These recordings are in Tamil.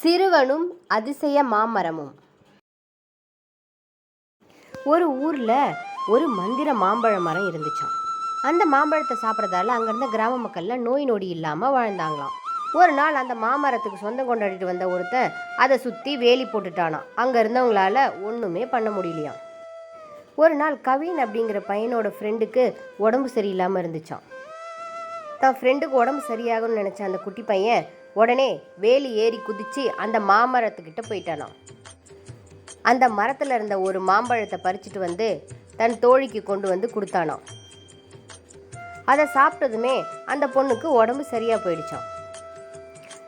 சிறுவனும் அதிசய மாமரமும். ஒரு ஊரில் ஒரு மந்திர மாம்பழ மரம் இருந்துச்சாம். அந்த மாம்பழத்தை சாப்பிட்றதால அங்கே இருந்த கிராம மக்கள்லாம் நோய் நொடி இல்லாமல் வாழ்ந்தாங்களாம். ஒரு நாள் அந்த மாமரத்துக்கு சொந்தம் கொண்டாடிட்டு வந்த ஒருத்தன் அதை சுற்றி வேலி போட்டுட்டானாம். அங்கே இருந்தவங்களால ஒன்றுமே பண்ண முடியலையாம். ஒரு நாள் கவின் அப்படிங்கிற பையனோட ஃப்ரெண்டுக்கு உடம்பு சரியில்லாமல் இருந்துச்சான். தன் ஃப்ரெண்டுக்கு உடம்பு சரியாகும்னு நினச்ச அந்த குட்டி பையன் உடனே வேலி ஏறி குதித்து அந்த மாமரத்துக்கிட்ட போயிட்டானாம். அந்த மரத்தில் இருந்த ஒரு மாம்பழத்தை பறிச்சுட்டு வந்து தன் தோழிக்கு கொண்டு வந்து கொடுத்தானாம். அதை சாப்பிட்டதுமே அந்த பொண்ணுக்கு உடம்பு சரியாக போயிடுச்சான்.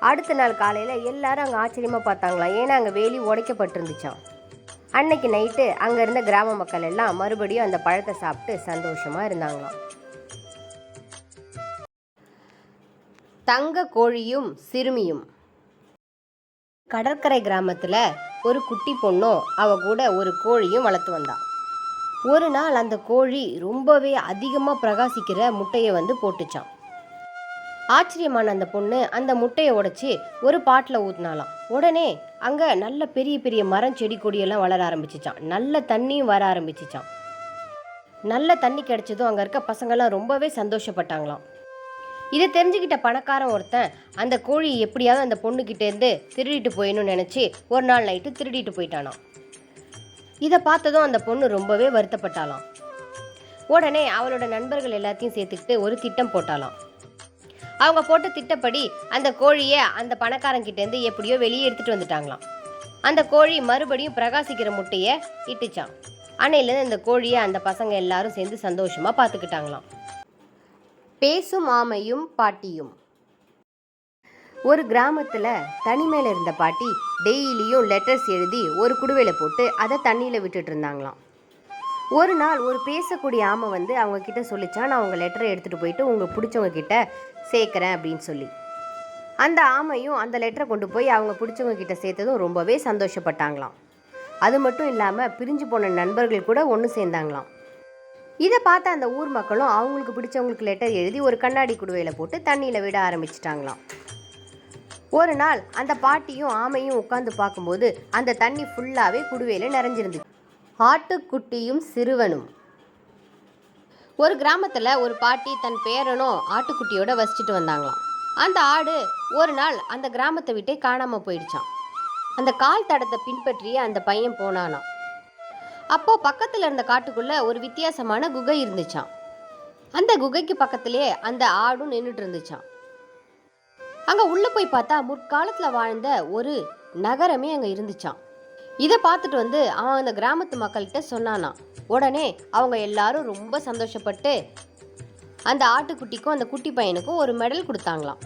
அடுத்த நாள் காலையில் எல்லாரும் அங்கே ஆச்சரியமாக பார்த்தாங்களாம். ஏன்னா அங்கே வேலி உடைக்கப்பட்டிருந்துச்சான். அன்னைக்கு நைட்டு அங்கே இருந்த கிராம மக்கள் எல்லாம் மறுபடியும் அந்த பழத்தை சாப்பிட்டு சந்தோஷமாக இருந்தாங்களாம். தங்க கோழியும் சிறுமியும். கடற்கரை கிராமத்தில் ஒரு குட்டி பொண்ணும் அவ கூட ஒரு கோழியும் வளர்த்து வந்தான். ஒரு நாள் அந்த கோழி ரொம்பவே அதிகமாக பிரகாசிக்கிற முட்டையை வந்து போட்டுச்சான். ஆச்சரியமான அந்த பொண்ணு அந்த முட்டையை உடைச்சி ஒரு பாட்டில் ஊற்றினாலாம். உடனே அங்கே நல்ல பெரிய பெரிய மரம் செடி கொடியெல்லாம் வளர ஆரம்பிச்சிச்சான். நல்ல தண்ணியும் வர ஆரம்பிச்சிச்சான். நல்ல தண்ணி கிடைச்சதும் அங்கே இருக்க பசங்கள்லாம் ரொம்பவே சந்தோஷப்பட்டாங்களாம். இதை தெரிஞ்சுக்கிட்ட பணக்காரன் ஒருத்தன் அந்த கோழி எப்படியாவது அந்த பொண்ணுக்கிட்டேருந்து திருடிட்டு போயிடணும்னு நினச்சி ஒரு நாள் நைட்டு திருடிட்டு போயிட்டானாம். இதை பார்த்ததும் அந்த பொண்ணு ரொம்பவே வருத்தப்பட்டாலாம். உடனே அவளோட நண்பர்கள் எல்லாத்தையும் சேர்த்துக்கிட்டு ஒரு திட்டம் போட்டாலாம். அவங்க போட்ட திட்டப்படி அந்த கோழியை அந்த பணக்காரங்கிட்டேருந்து எப்படியோ வெளியே எடுத்துகிட்டு வந்துட்டாங்களாம். அந்த கோழி மறுபடியும் பிரகாசிக்கிற முட்டையை இட்டுச்சான். அன்னையிலேருந்து அந்த கோழியை அந்த பசங்க எல்லாரும் சேர்ந்து சந்தோஷமாக பார்த்துக்கிட்டாங்களாம். பேசும் ஆமையும் பாட்டியும். ஒரு கிராமத்தில் தனிமையில் இருந்த பாட்டி டெய்லியும் லெட்டர்ஸ் எழுதி ஒரு குடுவையில் போட்டு அதை தண்ணியில் விட்டுட்டு இருந்தாங்களாம். ஒரு நாள் ஒரு பேசக்கூடிய ஆமை வந்து அவங்க கிட்ட சொல்லிச்சா, நான் அவங்க லெட்டரை எடுத்துகிட்டு போயிட்டு உங்கள் பிடிச்சவங்க கிட்ட சேர்க்குறேன் அப்படின்னு சொல்லி. அந்த ஆமையும் அந்த லெட்டரை கொண்டு போய் அவங்க பிடிச்சவங்க கிட்ட சேர்த்ததும் ரொம்பவே சந்தோஷப்பட்டாங்களாம். அது மட்டும் இல்லாமல் பிரிஞ்சு போன நண்பர்கள் கூட ஒன்று சேர்ந்தாங்களாம். இதை பார்த்து அந்த ஊர் மக்களும் அவங்களுக்கு பிடிச்சவங்களுக்கு லெட்டர் எழுதி ஒரு கண்ணாடி குடுவையில் போட்டு தண்ணியில் விட ஆரம்பிச்சிட்டாங்களாம். ஒரு நாள் அந்த பாட்டியும் ஆமையும் உட்காந்து பார்க்கும்போது அந்த தண்ணி ஃபுல்லாகவே குடுவையில் நிறைஞ்சிருந்துச்சு. ஆட்டுக்குட்டியும் சிறுவனும். ஒரு கிராமத்தில் ஒரு பாட்டி தன் பேரனும் ஆட்டுக்குட்டியோட வசிச்சுட்டு வந்தாங்களாம். அந்த ஆடு ஒரு நாள் அந்த கிராமத்தை விட்டே காணாமல் போயிடுச்சான். அந்த கால் தடத்தை பின்பற்றியே அந்த பையன் போனானாம். அப்போ பக்கத்தில் இருந்த காட்டுக்குள்ள ஒரு வித்தியாசமான குகை இருந்துச்சான். அந்த குகைக்கு பக்கத்திலே அந்த ஆடும் நின்றுட்டு இருந்துச்சான். அங்கே உள்ளே போய் பார்த்தா முற்காலத்தில் வாழ்ந்த ஒரு நகரமே அங்கே இருந்துச்சான். இதை பார்த்துட்டு வந்து அவன் அந்த கிராமத்து மக்கள்கிட்ட சொன்னானாம். உடனே அவங்க எல்லாரும் ரொம்ப சந்தோஷப்பட்டு அந்த ஆட்டுக்குட்டிக்கும் அந்த குட்டி பையனுக்கும் ஒரு மெடல் கொடுத்தாங்களாம்.